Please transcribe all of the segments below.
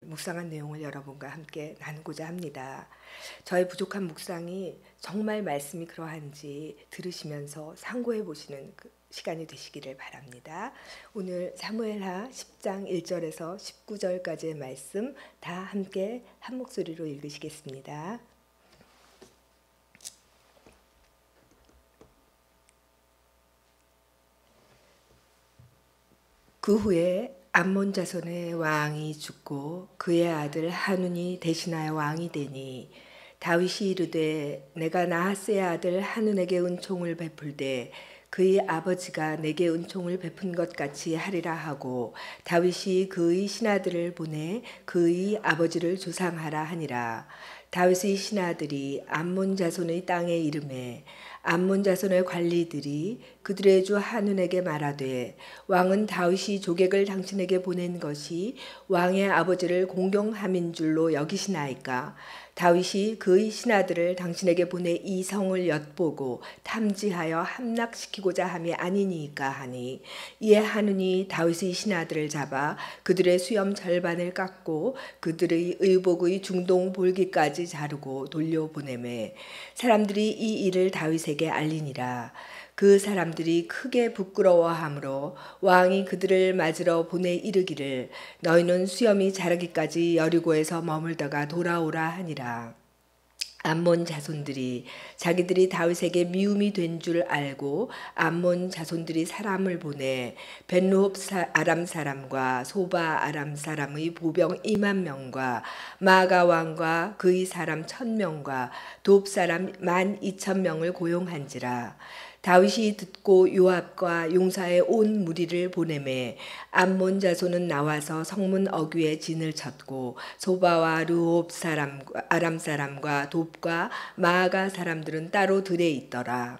묵상한 내용을 여러분과 함께 나누고자 합니다. 저의 부족한 묵상이 정말 말씀이 그러한지 들으시면서 상고해 보시는 시간이 되시기를 바랍니다. 오늘 사무엘하 10장 1절에서 19절까지의 말씀 다 함께 한 목소리로 읽으시겠습니다. 그 후에 암몬 자손의 왕이 죽고 그의 아들 하눈이 대신하여 왕이 되니 다윗이 이르되 내가 나하스의 아들 하눈에게 은총을 베풀되 그의 아버지가 내게 은총을 베푼 것 같이 하리라 하고 다윗이 그의 신하들을 보내 그의 아버지를 조상하라 하니라. 다윗의 신하들이 암몬 자손의 땅에 이르매 암몬 자손의 관리들이 그들의 주 하눈에게 말하되 왕은 다윗이 조객을 당신에게 보낸 것이 왕의 아버지를 공경함인 줄로 여기시나이까. 다윗이 그의 신하들을 당신에게 보내 이 성을 엿보고 탐지하여 함락시키고자 함이 아니니까 하니 이에 하눈이 다윗의 신하들을 잡아 그들의 수염 절반을 깎고 그들의 의복의 중동 볼기까지 자르고 돌려보내매 사람들이 이 일을 다윗에게 알리니라. 그 사람들이 크게 부끄러워하므로 왕이 그들을 맞으러 보내 이르기를 너희는 수염이 자라기까지 여리고에서 머물다가 돌아오라 하니라. 암몬 자손들이 자기들이 다윗에게 미움이 된 줄 알고 암몬 자손들이 사람을 보내 벤르홉 아람 사람과 소바 아람 사람의 보병 2만 명과 마가 왕과 그의 사람 1,000명과 돕 사람 12,000명을 고용한지라. 다윗이 듣고 요압과 용사의 온 무리를 보내매 암몬 자손은 나와서 성문 어귀에 진을 쳤고 소바와 르홉 사람 아람 사람과 돕과 마아가 사람들은 따로 들에 있더라.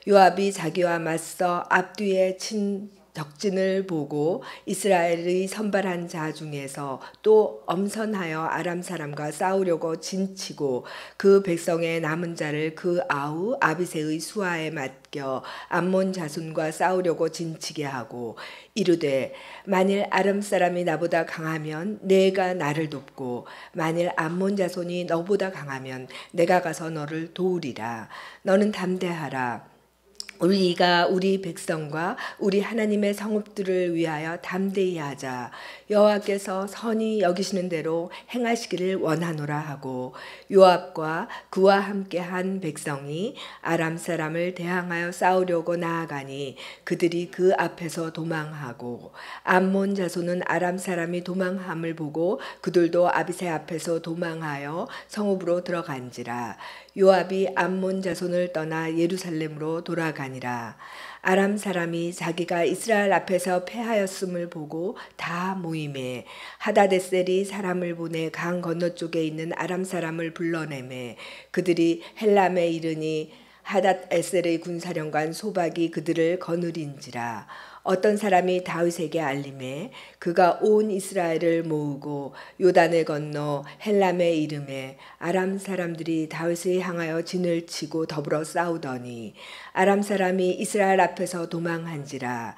요압이 자기와 맞서 앞뒤에 친 적진을 보고 이스라엘의 선발한 자 중에서 또 엄선하여 아람 사람과 싸우려고 진치고 그 백성의 남은 자를 그 아우 아비새의 수하에 맡겨 암몬 자손과 싸우려고 진치게 하고 이르되 만일 아람 사람이 나보다 강하면 내가 나를 돕고 만일 암몬 자손이 너보다 강하면 내가 가서 너를 도우리라. 너는 담대하라. 우리가 우리 백성과 우리 하나님의 성읍들을 위하여 담대히 하자. 여호와께서 선히 여기시는 대로 행하시기를 원하노라 하고 요압과 그와 함께한 백성이 아람 사람을 대항하여 싸우려고 나아가니 그들이 그 앞에서 도망하고 암몬 자손은 아람 사람이 도망함을 보고 그들도 아비새 앞에서 도망하여 성읍으로 들어간지라. 요압이 암몬 자손을 떠나 예루살렘으로 돌아가니라. 아람 사람이 자기가 이스라엘 앞에서 패하였음을 보고 다 모임에 하다데셀이 사람을 보내 강 건너쪽에 있는 아람 사람을 불러내매 그들이 헬람에 이르니 하닷에셀의 군사령관 소박이 그들을 거느린지라. 어떤 사람이 다윗에게 알림해 그가 온 이스라엘을 모으고 요단을 건너 헬람에 이르매 아람 사람들이 다윗을 향하여 진을 치고 더불어 싸우더니 아람 사람이 이스라엘 앞에서 도망한지라.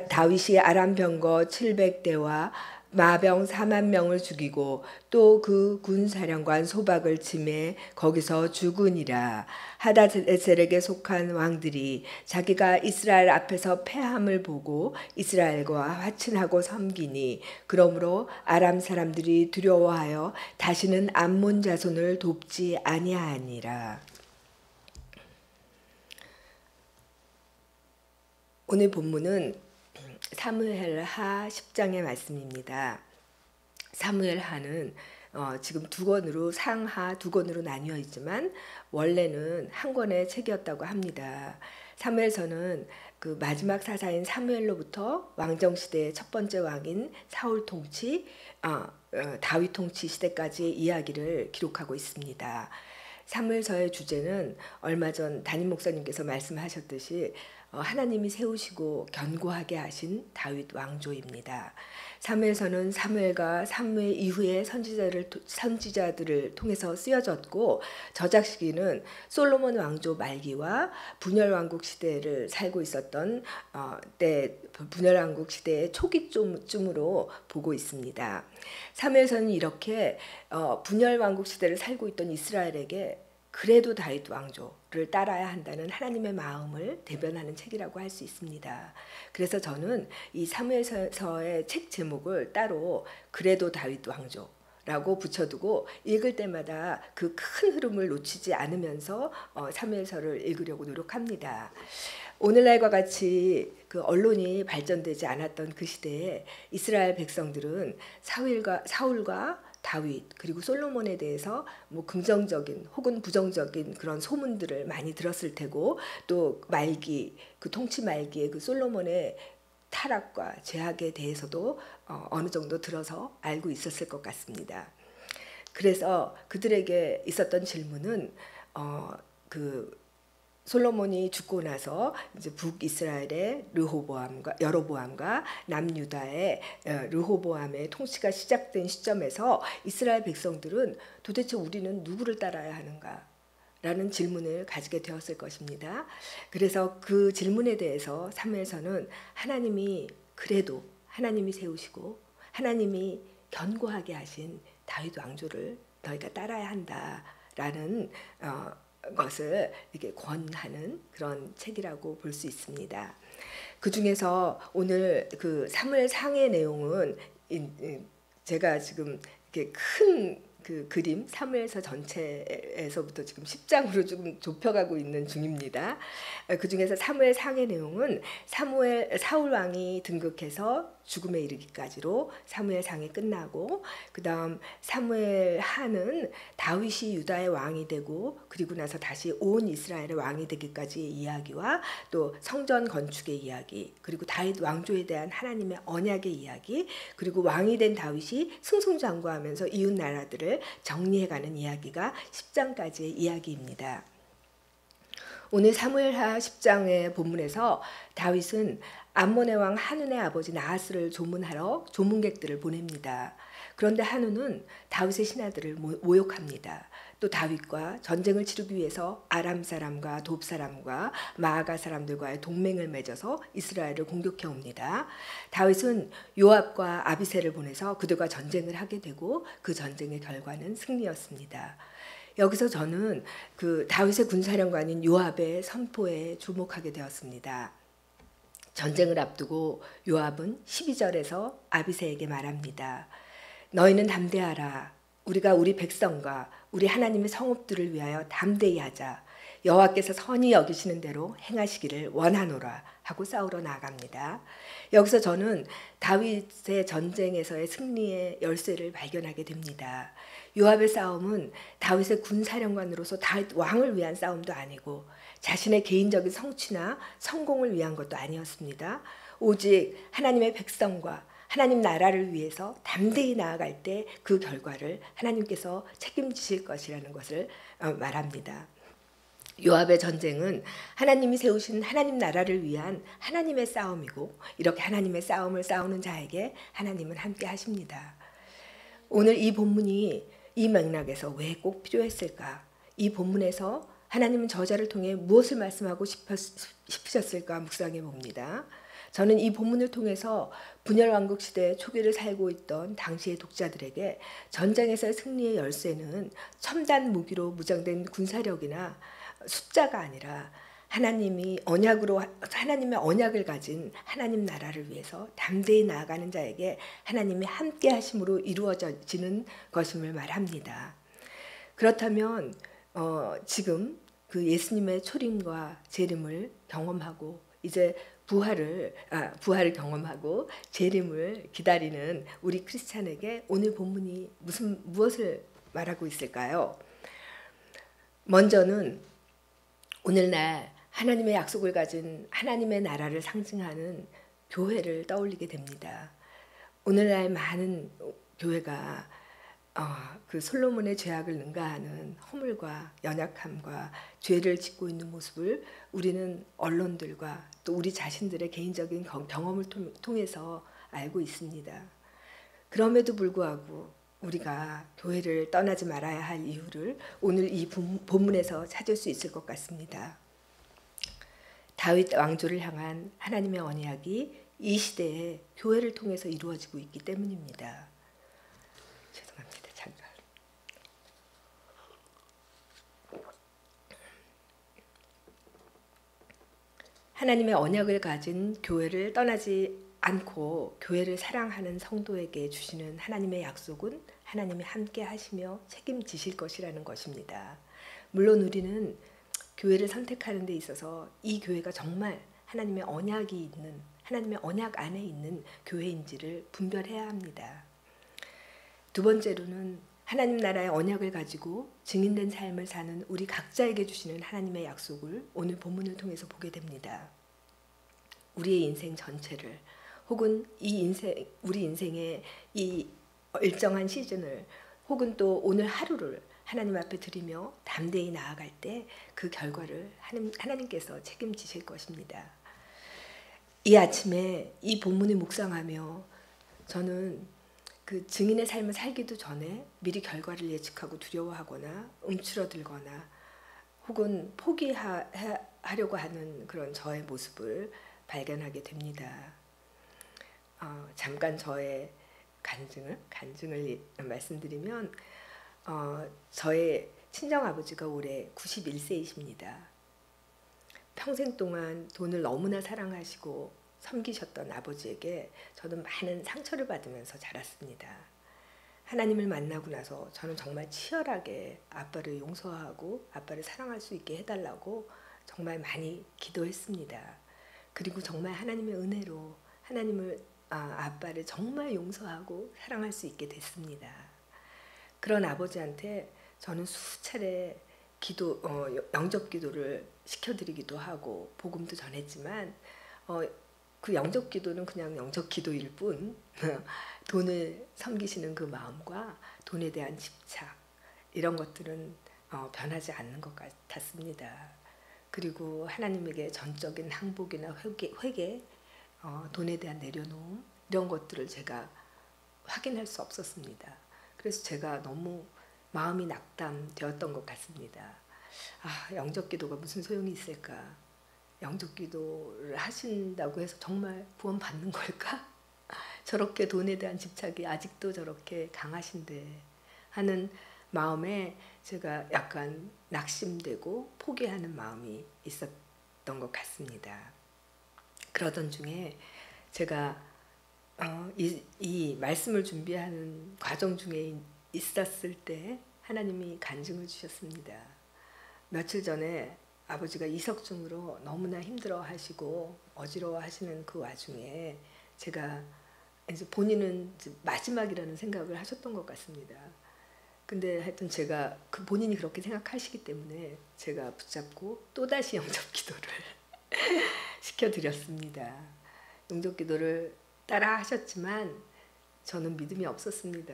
다윗이 아람 병거 700대와 마병 4만 명을 죽이고 또 그 군사령관 소박을 치매 거기서 죽으니라. 하다데셀에게 속한 왕들이 자기가 이스라엘 앞에서 패함을 보고 이스라엘과 화친하고 섬기니 그러므로 아람 사람들이 두려워하여 다시는 암몬 자손을 돕지 아니하니라. 오늘 본문은 사무엘하 10장의 말씀입니다. 사무엘하는 지금 두 권으로 상하 두 권으로 나뉘어 있지만 원래는 한 권의 책이었다고 합니다. 사무엘서는 그 마지막 사사인 사무엘로부터 왕정 시대의 첫 번째 왕인 사울 통치, 다윗 통치 시대까지의 이야기를 기록하고 있습니다. 사무엘서의 주제는 얼마 전 담임 목사님께서 말씀하셨듯이 하나님이 세우시고 견고하게 하신 다윗 왕조입니다. 사무엘서는 사무엘과 사무엘 이후의 선지자들을 통해서 쓰여졌고 저작 시기는 솔로몬 왕조 말기와 분열 왕국 시대를 살고 있었던 때 분열 왕국 시대의 초기쯤으로 보고 있습니다. 사무엘서는 이렇게 분열 왕국 시대를 살고 있던 이스라엘에게 그래도 다윗 왕조를 따라야 한다는 하나님의 마음을 대변하는 책이라고 할 수 있습니다. 그래서 저는 이 사무엘서의 책 제목을 따로 그래도 다윗 왕조라고 붙여두고 읽을 때마다 그 큰 흐름을 놓치지 않으면서 사무엘서를 읽으려고 노력합니다. 오늘날과 같이 그 언론이 발전되지 않았던 그 시대에 이스라엘 백성들은 사울과 다윗 그리고 솔로몬에 대해서 뭐 긍정적인 혹은 부정적인 그런 소문들을 많이 들었을 테고 또 말기 그 통치 말기의 그 솔로몬의 타락과 죄악에 대해서도 어느 정도 들어서 알고 있었을 것 같습니다. 그래서 그들에게 있었던 질문은 그 솔로몬이 죽고 나서 이제 북이스라엘의 여로보암과 남유다의 르호보암의 통치가 시작된 시점에서 이스라엘 백성들은 도대체 우리는 누구를 따라야 하는가? 라는 질문을 가지게 되었을 것입니다. 그래서 그 질문에 대해서 사무엘서는 하나님이 그래도 하나님이 세우시고 하나님이 견고하게 하신 다윗 왕조를 너희가 따라야 한다라는 것을 이렇게 권하는 그런 책이라고 볼 수 있습니다. 그 중에서 오늘 그 사무엘상의 내용은 제가 지금 이렇게 큰 그 그림 사무엘서 전체에서부터 지금 10장으로 조금 좁혀가고 있는 중입니다. 그 중에서 사무엘상의 내용은 사울 왕이 등극해서 죽음에 이르기까지로 사무엘상이 끝나고 그 다음 사무엘하는 다윗이 유다의 왕이 되고 그리고 나서 다시 온 이스라엘의 왕이 되기까지의 이야기와 또 성전 건축의 이야기 그리고 다윗 왕조에 대한 하나님의 언약의 이야기 그리고 왕이 된 다윗이 승승장구하면서 이웃 나라들을 정리해가는 이야기가 10장까지의 이야기입니다. 오늘 사무엘하 10장의 본문에서 다윗은 암몬의 왕 한운의 아버지 나하스를 조문하러 조문객들을 보냅니다. 그런데 한운은 다윗의 신하들을 모욕합니다. 또 다윗과 전쟁을 치르기 위해서 아람 사람과 돕 사람과 마아가 사람들과의 동맹을 맺어서 이스라엘을 공격해 옵니다. 다윗은 요압과 아비새를 보내서 그들과 전쟁을 하게 되고 그 전쟁의 결과는 승리였습니다. 여기서 저는 그 다윗의 군사령관인 요압의 선포에 주목하게 되었습니다. 전쟁을 앞두고 요압은 12절에서 아비새에게 말합니다. 너희는 담대하라. 우리가 우리 백성과 우리 하나님의 성읍들을 위하여 담대히 하자. 여호와께서 선히 여기시는 대로 행하시기를 원하노라 하고 싸우러 나아갑니다. 여기서 저는 다윗의 전쟁에서의 승리의 열쇠를 발견하게 됩니다. 요압의 싸움은 다윗의 군사령관으로서 다윗 왕을 위한 싸움도 아니고 자신의 개인적인 성취나 성공을 위한 것도 아니었습니다. 오직 하나님의 백성과 하나님 나라를 위해서 담대히 나아갈 때 그 결과를 하나님께서 책임지실 것이라는 것을 말합니다. 요압의 전쟁은 하나님이 세우신 하나님 나라를 위한 하나님의 싸움이고 이렇게 하나님의 싸움을 싸우는 자에게 하나님은 함께 하십니다. 오늘 이 본문이 이 맥락에서 왜 꼭 필요했을까? 이 본문에서 하나님은 저자를 통해 무엇을 말씀하고 싶으셨을까 묵상해 봅니다. 저는 이 본문을 통해서 분열 왕국 시대 초기를 살고 있던 당시의 독자들에게 전쟁에서의 승리의 열쇠는 첨단 무기로 무장된 군사력이나 숫자가 아니라 하나님의 언약을 가진 하나님 나라를 위해서 담대히 나아가는 자에게 하나님이 함께 하심으로 이루어지는 것임을 말합니다. 그렇다면 지금 그 예수님의 초림과 재림을 경험하고 이제 부활을 경험하고 재림을 기다리는 우리 크리스찬에게 오늘 본문이 무엇을 말하고 있을까요? 먼저는 오늘날 하나님의 약속을 가진 하나님의 나라를 상징하는 교회를 떠올리게 됩니다. 오늘날 많은 교회가 그 솔로몬의 죄악을 능가하는 허물과 연약함과 죄를 짓고 있는 모습을 우리는 언론들과 또 우리 자신들의 개인적인 경험을 통해서 알고 있습니다. 그럼에도 불구하고 우리가 교회를 떠나지 말아야 할 이유를 오늘 이 본문에서 찾을 수 있을 것 같습니다. 다윗 왕조를 향한 하나님의 언약이 이 시대에 교회를 통해서 이루어지고 있기 때문입니다. 죄송합니다. 잠깐. 하나님의 언약을 가진 교회를 떠나지 않고 교회를 사랑하는 성도에게 주시는 하나님의 약속은 하나님이 함께 하시며 책임지실 것이라는 것입니다. 물론 우리는 교회를 선택하는 데 있어서 이 교회가 정말 하나님의 언약이 있는, 하나님의 언약 안에 있는 교회인지를 분별해야 합니다. 두 번째로는 하나님 나라의 언약을 가지고 증인된 삶을 사는 우리 각자에게 주시는 하나님의 약속을 오늘 본문을 통해서 보게 됩니다. 우리의 인생 전체를 혹은 우리 인생의 이 일정한 시즌을 혹은 또 오늘 하루를 하나님 앞에 드리며 담대히 나아갈 때 그 결과를 하나님께서 책임지실 것입니다. 이 아침에 이 본문을 묵상하며 저는 그 증인의 삶을 살기도 전에 미리 결과를 예측하고 두려워하거나 움츠러들거나 혹은 포기하려고 하는 그런 저의 모습을 발견하게 됩니다. 잠깐 저의 간증을 말씀드리면 저의 친정아버지가 올해 91세이십니다. 평생 동안 돈을 너무나 사랑하시고 섬기셨던 아버지에게 저는 많은 상처를 받으면서 자랐습니다. 하나님을 만나고 나서 저는 정말 치열하게 아빠를 용서하고 아빠를 사랑할 수 있게 해달라고 정말 많이 기도했습니다. 그리고 정말 하나님의 은혜로 아빠를 정말 용서하고 사랑할 수 있게 됐습니다. 그런 아버지한테 저는 수차례 영접 기도를 시켜드리기도 하고 복음도 전했지만 그 영접 기도는 그냥 영접 기도일 뿐 돈을 섬기시는 그 마음과 돈에 대한 집착 이런 것들은 변하지 않는 것 같았습니다. 그리고 하나님에게 전적인 항복이나 회개 돈에 대한 내려놓음 이런 것들을 제가 확인할 수 없었습니다. 그래서 제가 너무 마음이 낙담되었던 것 같습니다. 영접 기도가 무슨 소용이 있을까? 영접 기도를 하신다고 해서 정말 구원 받는 걸까? 저렇게 돈에 대한 집착이 아직도 저렇게 강하신데 하는 마음에 제가 약간 낙심되고 포기하는 마음이 있었던 것 같습니다. 그러던 중에 제가 이 말씀을 준비하는 과정 중에 있었을 때 하나님이 간증을 주셨습니다. 며칠 전에 아버지가 이석증으로 너무나 힘들어 하시고 어지러워 하시는 그 와중에 제가 이제 본인은 이제 마지막이라는 생각을 하셨던 것 같습니다. 근데 하여튼 제가 본인이 그렇게 생각하시기 때문에 제가 붙잡고 또다시 영접 기도를 시켜드렸습니다. 영접 기도를 따라 하셨지만 저는 믿음이 없었습니다.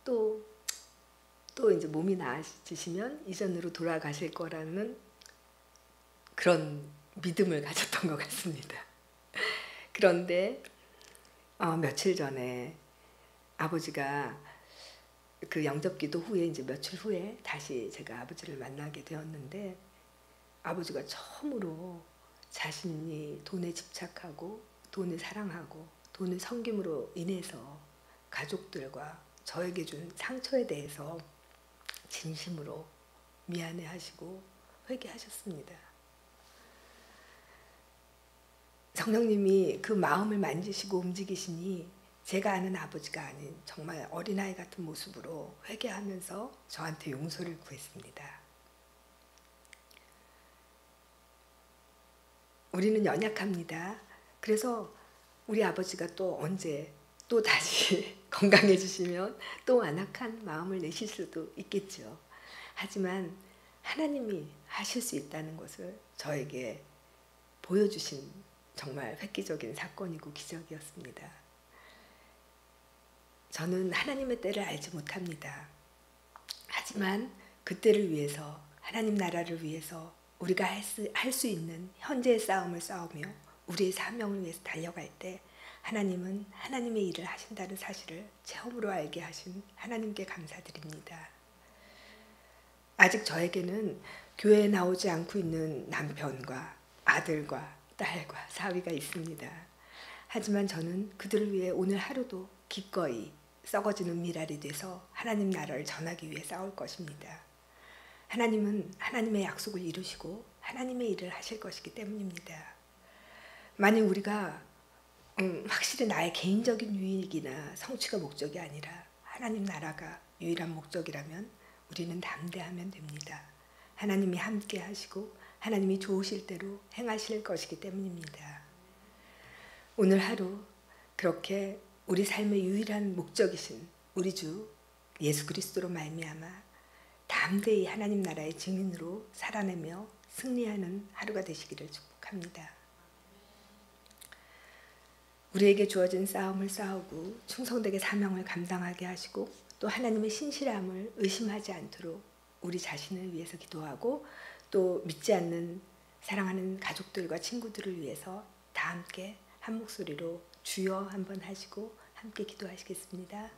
또 이제 몸이 나아지시면 이전으로 돌아가실 거라는 그런 믿음을 가졌던 것 같습니다. 그런데 며칠 전에 아버지가 그 영접기도 후에 이제 며칠 후에 다시 제가 아버지를 만나게 되었는데 아버지가 처음으로 자신이 돈에 집착하고 돈을 사랑하고 돈을 섬김으로 인해서 가족들과 저에게 준 상처에 대해서 진심으로 미안해하시고 회개하셨습니다. 성령님이 그 마음을 만지시고 움직이시니 제가 아는 아버지가 아닌 정말 어린아이 같은 모습으로 회개하면서 저한테 용서를 구했습니다. 우리는 연약합니다. 그래서 우리 아버지가 또 언제 또 다시 건강해지시면 또 완악한 마음을 내실 수도 있겠죠. 하지만 하나님이 하실 수 있다는 것을 저에게 보여주신 정말 획기적인 사건이고 기적이었습니다. 저는 하나님의 때를 알지 못합니다. 하지만 그 때를 위해서, 하나님 나라를 위해서 우리가 할 수 있는 현재의 싸움을 싸우며 우리의 사명을 위해서 달려갈 때 하나님은 하나님의 일을 하신다는 사실을 처음으로 알게 하신 하나님께 감사드립니다. 아직 저에게는 교회에 나오지 않고 있는 남편과 아들과 딸과 사위가 있습니다. 하지만 저는 그들을 위해 오늘 하루도 기꺼이 썩어지는 미랄이 돼서 하나님 나라를 전하기 위해 싸울 것입니다. 하나님은 하나님의 약속을 이루시고 하나님의 일을 하실 것이기 때문입니다. 만약 우리가 확실히 나의 개인적인 유익이나 성취가 목적이 아니라 하나님 나라가 유일한 목적이라면 우리는 담대하면 됩니다. 하나님이 함께 하시고 하나님이 좋으실 대로 행하실 것이기 때문입니다. 오늘 하루 그렇게 우리 삶의 유일한 목적이신 우리 주 예수 그리스도로 말미암아 담대히 하나님 나라의 증인으로 살아내며 승리하는 하루가 되시기를 축복합니다. 우리에게 주어진 싸움을 싸우고 충성되게 사명을 감당하게 하시고 또 하나님의 신실함을 의심하지 않도록 우리 자신을 위해서 기도하고 또 믿지 않는 사랑하는 가족들과 친구들을 위해서 다 함께 한 목소리로 주여 한번 하시고 함께 기도하시겠습니다.